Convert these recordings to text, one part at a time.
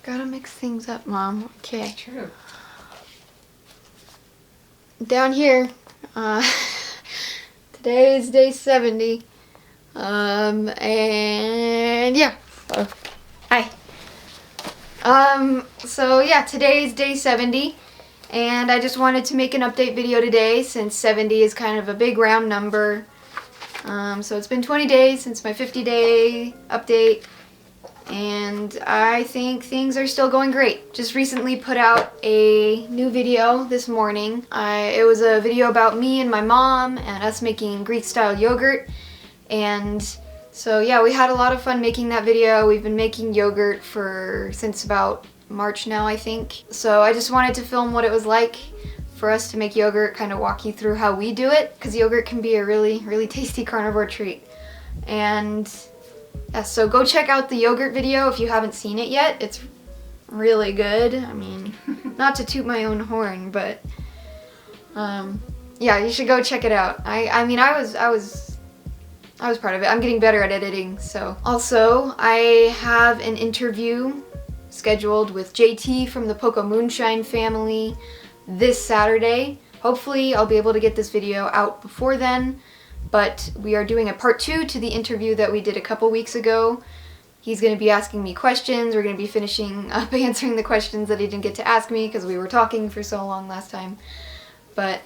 Gotta mix things up, Mom. Okay. True. Down here, today is day 70. And yeah. Hi. So yeah, today is day 70. And I just wanted to make an update video today since 70 is kind of a big round number. So it's been 20 days since my 50-day update. And I think things are still going great. Just recently put out a new video this morning. It was a video about me and my mom and us making Greek-style yogurt. And so yeah, we had a lot of fun making that video. We've been making yogurt since about March now, I think. So I just wanted to film what it was like for us to make yogurt, kind of walk you through how we do it, because yogurt can be a really, really tasty carnivore treat. And yeah, so go check out the yogurt video if you haven't seen it yet. It's really good. I mean, not to toot my own horn, but yeah, you should go check it out. I mean, I was proud of it. I'm getting better at editing. So also, I have an interview scheduled with JT from the Poco Moonshine family this Saturday. Hopefully, I'll be able to get this video out before then. But we are doing a part 2 to the interview that we did a couple weeks ago. He's going to be asking me questions. We're going to be finishing up answering the questions that he didn't get to ask me because we were talking for so long last time. But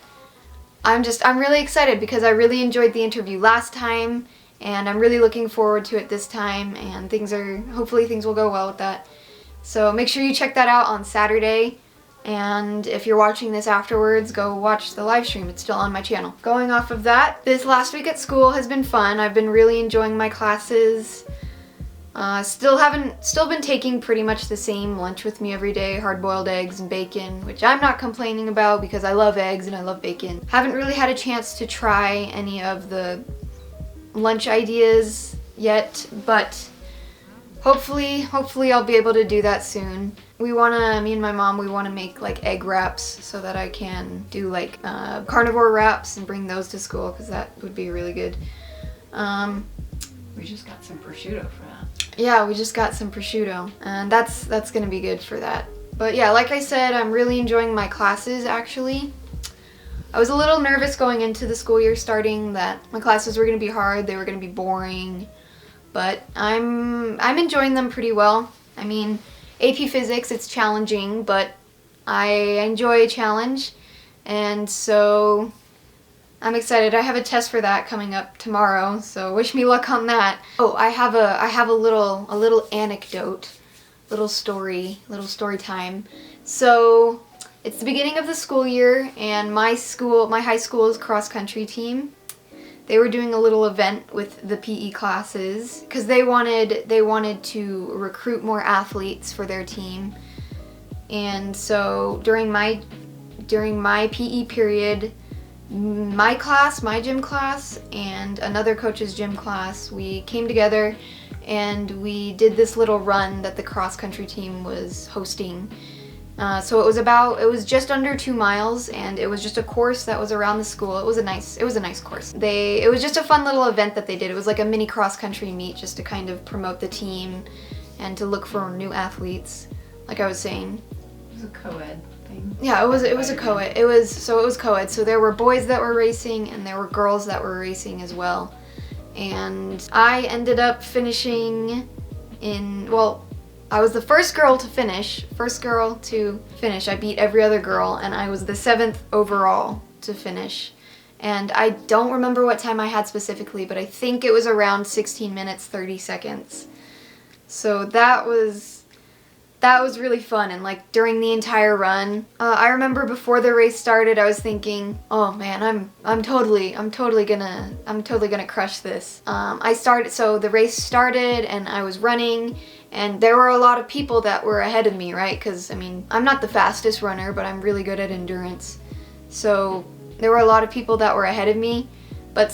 I'm really excited because I really enjoyed the interview last time, and I'm really looking forward to it this time, and hopefully things will go well with that. So make sure you check that out on Saturday. And if you're watching this afterwards, go watch the live stream. It's still on my channel. Going off of that, this last week at school has been fun. I've been really enjoying my classes. Still been taking pretty much the same lunch with me every day, hard-boiled eggs and bacon, which I'm not complaining about because I love eggs and I love bacon. Haven't really had a chance to try any of the lunch ideas yet, but hopefully I'll be able to do that soon. Me and my mom, we want to make like egg wraps so that I can do like carnivore wraps and bring those to school because that would be really good. We just got some prosciutto for that. Yeah, we just got some prosciutto, and that's gonna be good for that. But yeah, like I said, I'm really enjoying my classes actually. I was a little nervous going into the school year starting that my classes were gonna be hard, they were gonna be boring, but I'm enjoying them pretty well. I mean, AP Physics, it's challenging, but I enjoy a challenge, and so I'm excited. I have a test for that coming up tomorrow, so wish me luck on that. Oh, I have a little anecdote, little story time. So it's the beginning of the school year, and my high school's cross-country team, they were doing a little event with the PE classes because they wanted to recruit more athletes for their team. And so during my PE period, my gym class, and another coach's gym class, we came together and we did this little run that the cross-country team was hosting. So it was just under 2 miles, and it was just a course that was around the school. It was a nice course. It was just a fun little event that they did. It was like a mini cross-country meet just to kind of promote the team and to look for new athletes, like I was saying. It was a co-ed thing. Yeah, it was a co-ed. It was co-ed. So there were boys that were racing and there were girls that were racing as well. And I ended up finishing I was the first girl to finish. I beat every other girl, and I was the 7th overall to finish. And I don't remember what time I had specifically, but I think it was around 16 minutes, 30 seconds. So that was really fun, and like during the entire run, I remember before the race started, I was thinking, oh man, I'm totally gonna crush this. So the race started, and I was running, and there were a lot of people that were ahead of me, right? Because I mean, I'm not the fastest runner, but I'm really good at endurance. So there were a lot of people that were ahead of me, but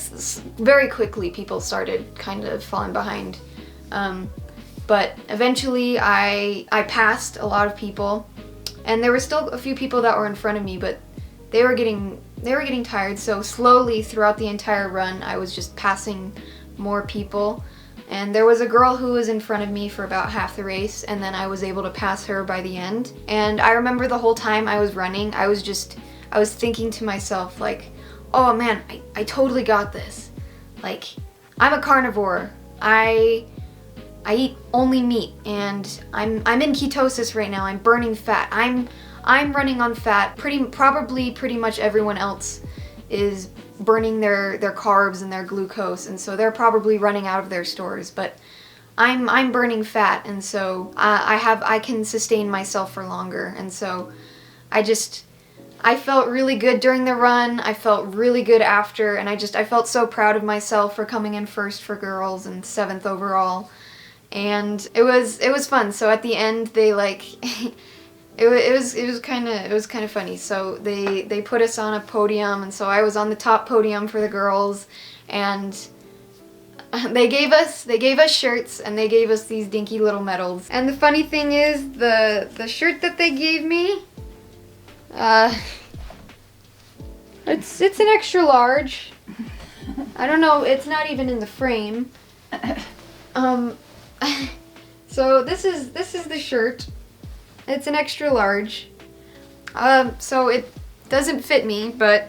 very quickly people started kind of falling behind. But eventually I passed a lot of people, and there were still a few people that were in front of me, but they were getting tired. So slowly throughout the entire run, I was just passing more people, And there was a girl who was in front of me for about half the race, and then I was able to pass her by the end. And I remember the whole time I was running, I was thinking to myself, like, oh man, I totally got this. Like, I'm a carnivore. I eat only meat, and I'm in ketosis right now. I'm burning fat. I'm running on fat. Probably pretty much everyone else is burning their carbs and their glucose, and so they're probably running out of their stores. But I'm burning fat, and so I can sustain myself for longer. And so I felt really good during the run. I felt really good after, and I felt so proud of myself for coming in first for girls and 7th overall. And it was fun. So at the end, they like it was kind of funny. So they put us on a podium, and so I was on the top podium for the girls, and they gave us shirts, and they gave us these dinky little medals. And the funny thing is, the shirt that they gave me, it's an extra large. I don't know, it's not even in the frame. So this is the shirt. It's an extra large. So it doesn't fit me, but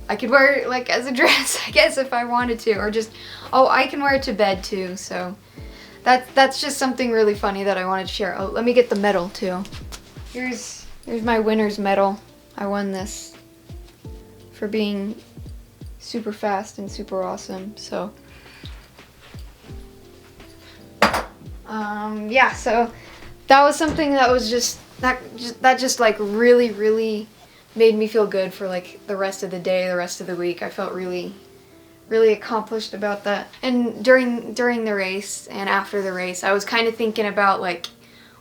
I could wear it like as a dress, I guess, if I wanted to, or just, oh, I can wear it to bed too. So that's just something really funny that I wanted to share. Oh, let me get the medal too. Here's my winner's medal. I won this for being super fast and super awesome. So yeah, so that was something that was just like really made me feel good for like the rest of the day, the rest of the week. I felt really accomplished about that. And during the race and after the race, I was kind of thinking about like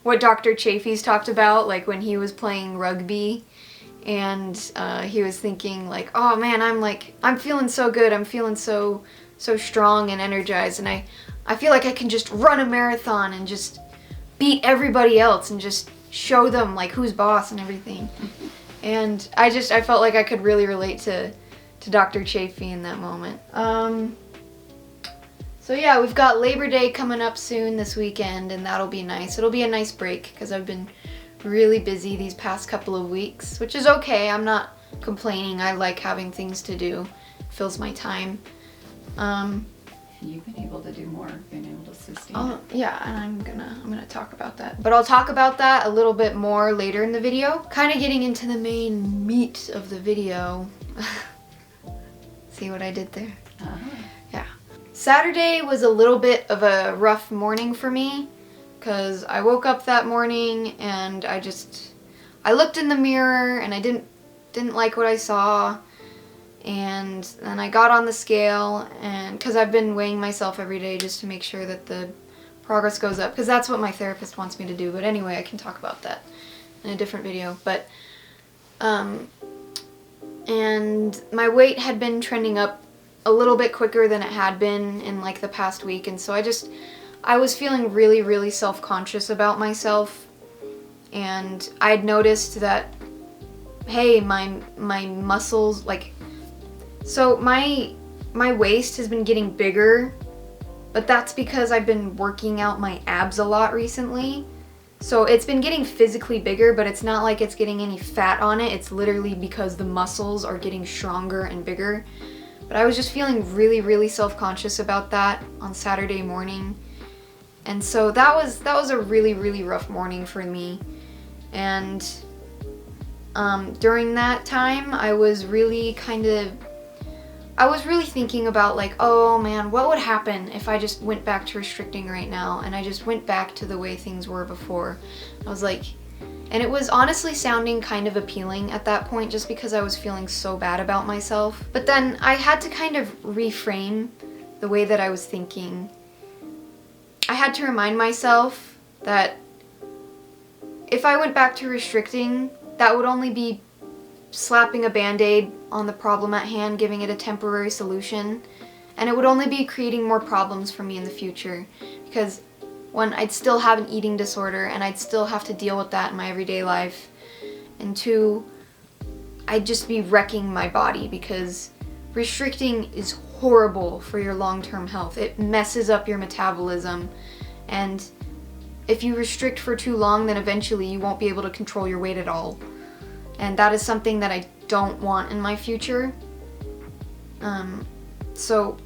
what Dr. Chafee's talked about, like when he was playing rugby, and he was thinking like, oh man, I'm feeling so good, I'm feeling so strong and energized, and I feel like I can just run a marathon and just beat everybody else and just show them like who's boss and everything. And I felt like I could really relate to Dr. Chafee in that moment. So yeah, we've got Labor Day coming up soon this weekend, and that'll be nice. It'll be a nice break because I've been really busy these past couple of weeks, which is okay. I'm not complaining. I like having things to do. It fills my time. You've been able to do more, been able to sustain. Oh yeah, and I'm gonna talk about that. But I'll talk about that a little bit more later in the video. Kind of getting into the main meat of the video. See what I did there? Yeah. Saturday was a little bit of a rough morning for me, because I woke up that morning and I looked in the mirror and I didn't like what I saw. And then I got on the scale, and because I've been weighing myself every day just to make sure that the progress goes up, because that's what my therapist wants me to do. But anyway, I can talk about that in a different video. But and my weight had been trending up a little bit quicker than it had been in like the past week, and so I was feeling really self-conscious about myself. And I'd noticed that, hey, my muscles, like, so my waist has been getting bigger, but that's because I've been working out my abs a lot recently. So it's been getting physically bigger, but it's not like it's getting any fat on it. It's literally because the muscles are getting stronger and bigger. But I was just feeling really self-conscious about that on Saturday morning. And so that was a really rough morning for me. And during that time, I was really thinking about like, oh man, what would happen if I just went back to restricting right now and I just went back to the way things were before. I was like, and it was honestly sounding kind of appealing at that point just because I was feeling so bad about myself. But then I had to kind of reframe the way that I was thinking. I had to remind myself that if I went back to restricting, that would only be slapping a band-aid on the problem at hand, giving it a temporary solution, and it would only be creating more problems for me in the future, because one, I'd still have an eating disorder and I'd still have to deal with that in my everyday life, and two, I'd just be wrecking my body because restricting is horrible for your long-term health. It messes up your metabolism, and if you restrict for too long, then eventually you won't be able to control your weight at all. And that is something that I don't want in my future. So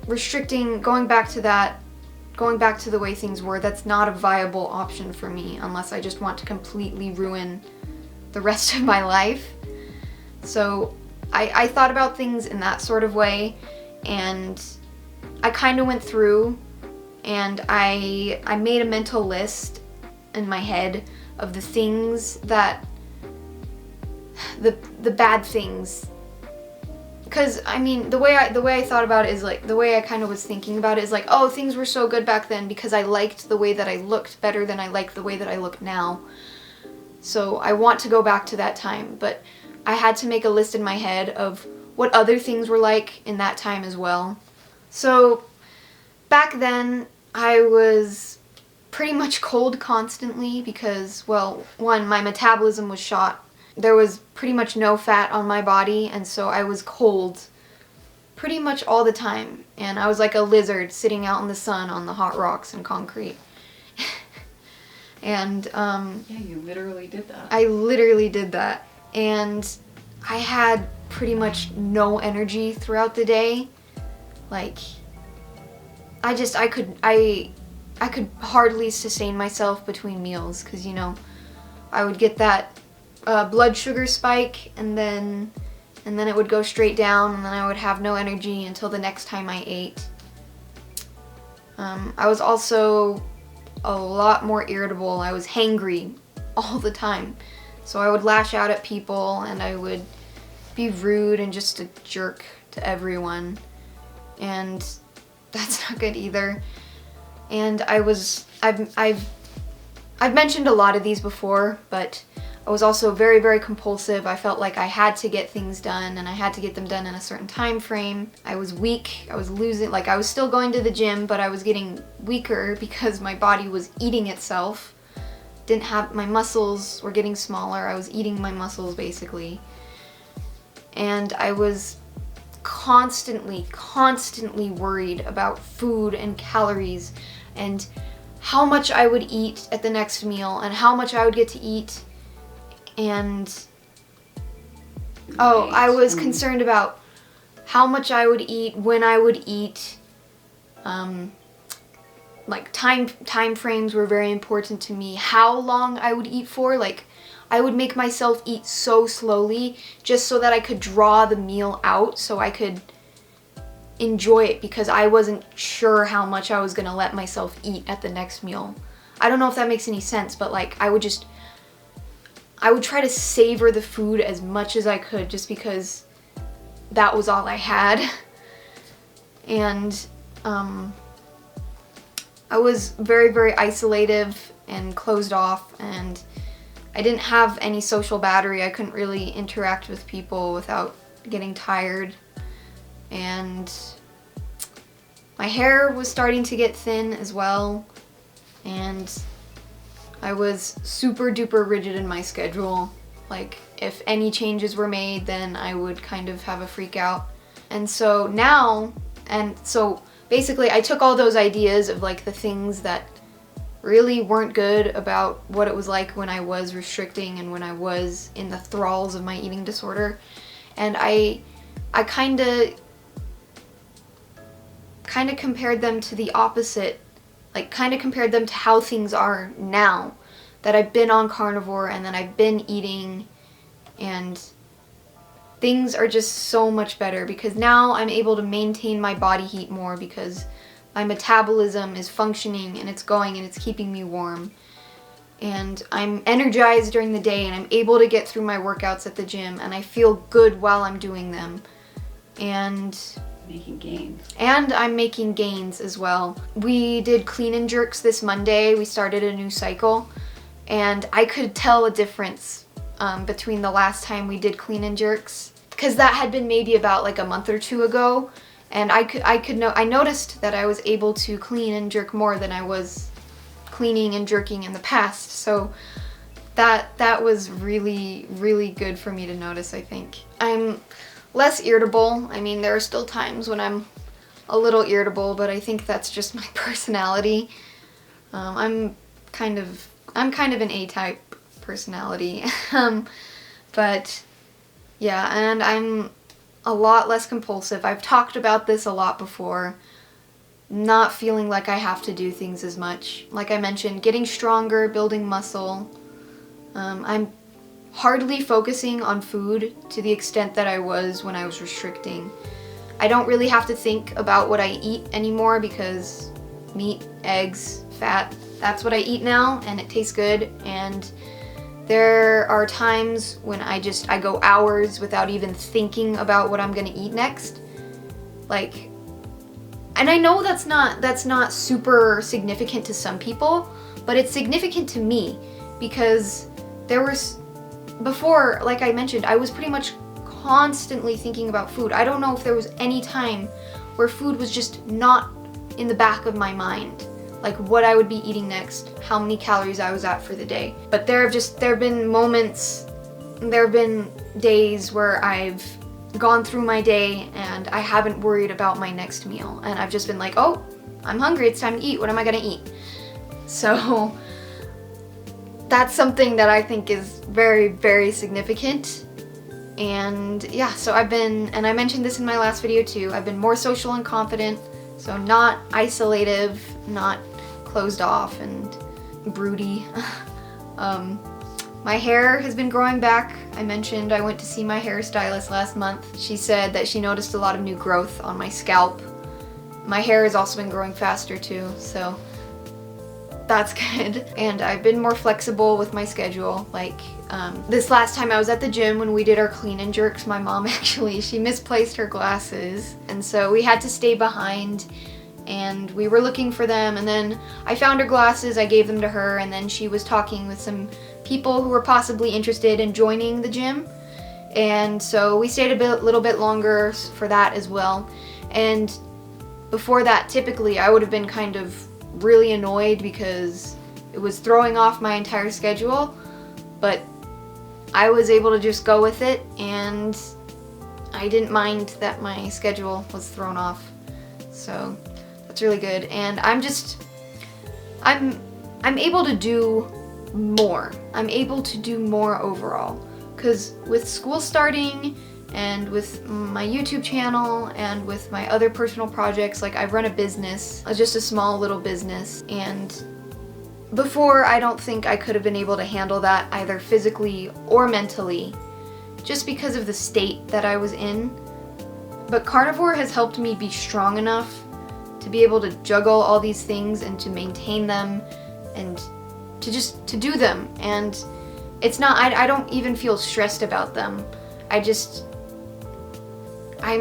restricting, going back to the way things were, that's not a viable option for me unless I just want to completely ruin the rest of my life. So I thought about things in that sort of way, and I kind of went through and I made a mental list in my head of the things that, the bad things. Because, I mean, the way I thought about it is like, the way I kind of was thinking about it is like, oh, things were so good back then because I liked the way that I looked better than I like the way that I look now. So I want to go back to that time, but I had to make a list in my head of what other things were like in that time as well. So back then, I was pretty much cold constantly because, well, one, my metabolism was shot. There was pretty much no fat on my body, and so I was cold pretty much all the time. And I was like a lizard sitting out in the sun on the hot rocks and concrete. And yeah, you literally did that. I literally did that. And I had pretty much no energy throughout the day. Like, I could hardly sustain myself between meals because, you know, I would get that blood sugar spike, and then it would go straight down, and then I would have no energy until the next time I ate. I was also a lot more irritable. I was hangry all the time. So I would lash out at people, and I would be rude and just a jerk to everyone. And that's not good either. And I've mentioned a lot of these before, but I was also very, very compulsive. I felt like I had to get things done, and I had to get them done in a certain time frame. I was weak. I was losing, like, I was still going to the gym, but I was getting weaker because my body was eating itself. My muscles were getting smaller. I was eating my muscles, basically. And I was constantly worried about food and calories and how much I would eat at the next meal and how much I would get to eat. And I was concerned about how much I would eat, when I would eat. Like time frames were very important to me. How long I would eat for, like I would make myself eat so slowly just so that I could draw the meal out so I could enjoy it, because I wasn't sure how much I was gonna let myself eat at the next meal. I don't know if that makes any sense, but like I would try to savor the food as much as I could just because that was all I had. And I was very, very isolative and closed off, and I didn't have any social battery. I couldn't really interact with people without getting tired. And my hair was starting to get thin as well, and I was super duper rigid in my schedule. Like, if any changes were made, then I would kind of have a freak out. And so now, basically I took all those ideas of like the things that really weren't good about what it was like when I was restricting and when I was in the thralls of my eating disorder, and I kind of compared them to the opposite, like kind of compared them to how things are now that I've been on carnivore and that I've been eating, and things are just so much better because now I'm able to maintain my body heat more because my metabolism is functioning and it's going and it's keeping me warm. And I'm energized during the day and I'm able to get through my workouts at the gym, and I feel good while I'm doing them. And making gains. And I'm making gains as well. We did clean and jerks this Monday. We started a new cycle, and I could tell a difference between the last time we did clean and jerks, because that had been maybe about like a month or two ago, and I noticed that I was able to clean and jerk more than I was cleaning and jerking in the past. So that was really, really good for me to notice, I think. I'm less irritable. I mean, there are still times when I'm a little irritable, but I think that's just my personality. I'm kind of an A-type personality. But yeah, and I'm a lot less compulsive. I've talked about this a lot before. Not feeling like I have to do things as much. Like I mentioned, getting stronger, building muscle. I'm hardly focusing on food to the extent that I was when I was restricting. I don't really have to think about what I eat anymore because meat, eggs, fat, that's what I eat now, and it tastes good. And there are times when I go hours without even thinking about what I'm gonna eat next. Like, and I know that's not super significant to some people, but it's significant to me because before, like I mentioned, I was pretty much constantly thinking about food. I don't know if there was any time where food was just not in the back of my mind, like what I would be eating next, how many calories I was at for the day. But there have been moments, there have been days where I've gone through my day and I haven't worried about my next meal, and I've just been like, oh, I'm hungry, it's time to eat, what am I gonna eat? So that's something that I think is very, very significant. And yeah, so and I mentioned this in my last video too, I've been more social and confident, so not isolative, not closed off and broody. My hair has been growing back. I mentioned I went to see my hairstylist last month. She said that she noticed a lot of new growth on my scalp. My hair has also been growing faster too, so that's good. And I've been more flexible with my schedule. Like this last time I was at the gym when we did our clean and jerks, my mom she misplaced her glasses, and so we had to stay behind and we were looking for them, and then I found her glasses, I gave them to her, and then she was talking with some people who were possibly interested in joining the gym, and so we stayed a little bit longer for that as well. And before that, typically I would have been kind of really annoyed because it was throwing off my entire schedule, but I was able to just go with it, and I didn't mind that my schedule was thrown off. So that's really good. And I'm able to do more. I'm able to do more overall, because with school starting and with my YouTube channel and with my other personal projects, like I run a business, just a small little business, and before I don't think I could have been able to handle that either physically or mentally just because of the state that I was in. But carnivore has helped me be strong enough to be able to juggle all these things and to maintain them and to do them. And it's not, I don't even feel stressed about them. I'm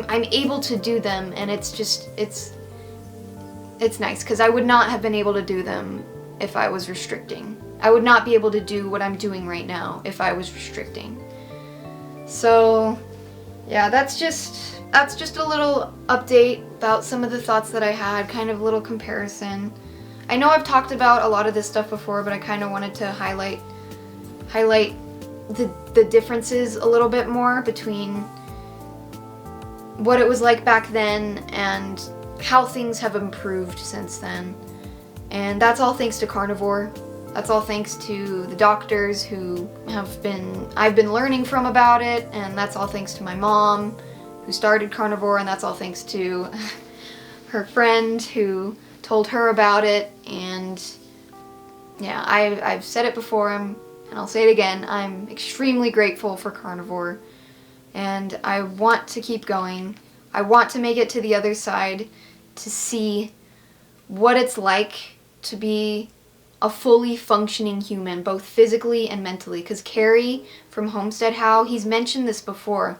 able to do them, and it's nice because I would not have been able to do them if I was restricting. I would not be able to do what I'm doing right now if I was restricting. So yeah, that's just a little update about some of the thoughts that I had, kind of a little comparison. I know I've talked about a lot of this stuff before, but I kind of wanted to highlight the differences a little bit more between what it was like back then and how things have improved since then. And that's all thanks to carnivore. That's all thanks to the doctors who I've been learning from about it, and that's all thanks to my mom who started carnivore, and that's all thanks to her friend who told her about it. And yeah, I've said it before, and I'll say it again, I'm extremely grateful for carnivore, and I want to keep going. I want to make it to the other side to see what it's like to be a fully functioning human, both physically and mentally. Because Carrie from Homestead How, he's mentioned this before.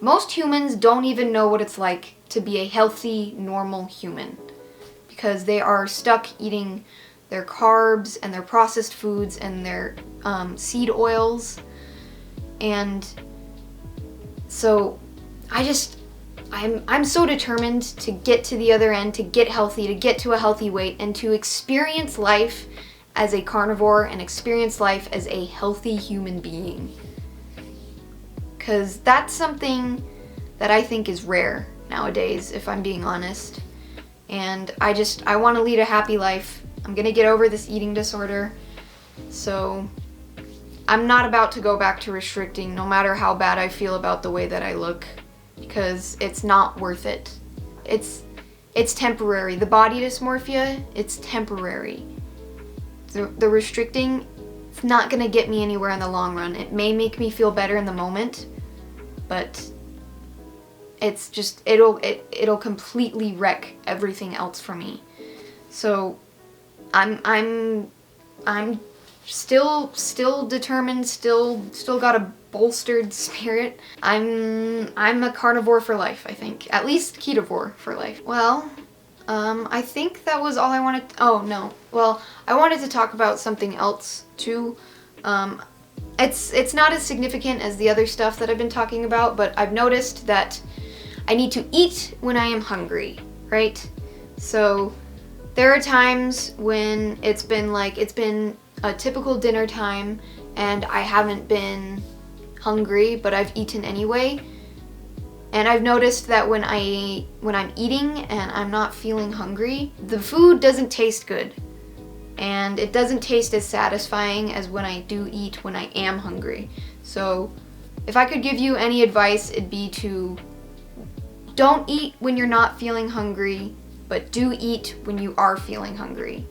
Most humans don't even know what it's like to be a healthy, normal human, because they are stuck eating their carbs and their processed foods and their seed oils. And so I'm so determined to get to the other end, to get healthy, to get to a healthy weight, and to experience life as a carnivore and experience life as a healthy human being. Because that's something that I think is rare nowadays, if I'm being honest. And I want to lead a happy life. I'm gonna get over this eating disorder. So I'm not about to go back to restricting, no matter how bad I feel about the way that I look, because it's not worth it. It's temporary. The body dysmorphia, it's temporary. The restricting, it's not gonna get me anywhere in the long run. It may make me feel better in the moment, but it's just, it'll completely wreck everything else for me. So I'm still determined, still got a bolstered spirit. I'm a carnivore for life, I think. At least ketovore for life. Well, I think that was all I wanted. Oh no. Well, I wanted to talk about something else too. It's not as significant as the other stuff that I've been talking about, but I've noticed that I need to eat when I am hungry, right? So there are times when it's been a typical dinner time and I haven't been hungry, but I've eaten anyway. And I've noticed that when I'm eating and I'm not feeling hungry, the food doesn't taste good. And it doesn't taste as satisfying as when I do eat when I am hungry. So if I could give you any advice, it'd be to don't eat when you're not feeling hungry, but do eat when you are feeling hungry,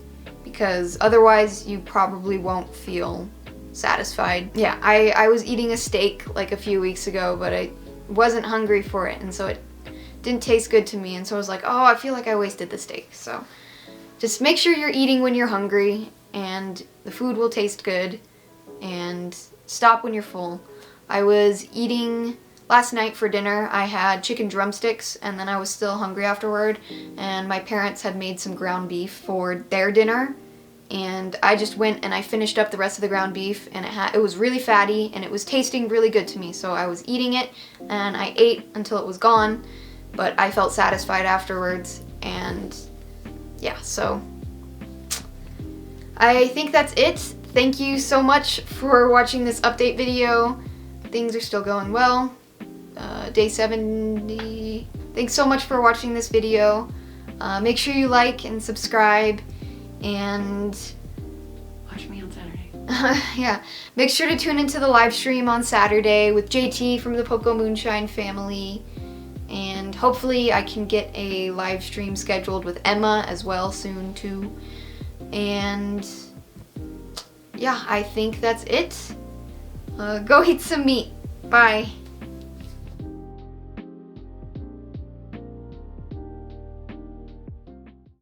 because otherwise you probably won't feel satisfied. Yeah, I was eating a steak like a few weeks ago, but I wasn't hungry for it, and so it didn't taste good to me, and so I was like, oh, I feel like I wasted the steak. So just make sure you're eating when you're hungry, and the food will taste good, and stop when you're full. I was eating last night for dinner. I had chicken drumsticks, and then I was still hungry afterward, and my parents had made some ground beef for their dinner, and I just went and I finished up the rest of the ground beef, and it was really fatty, and it was tasting really good to me, so I was eating it, and I ate until it was gone, but I felt satisfied afterwards, and yeah, so I think that's it. Thank you so much for watching this update video. Things are still going well. Day 70. Thanks so much for watching this video. Make sure you like and subscribe, and Watch me on Saturday. yeah, make sure to tune into the live stream on Saturday with JT from the Poco Moonshine family, and hopefully I can get a live stream scheduled with Emma as well soon too. And yeah, I think that's it. Go eat some meat. Bye.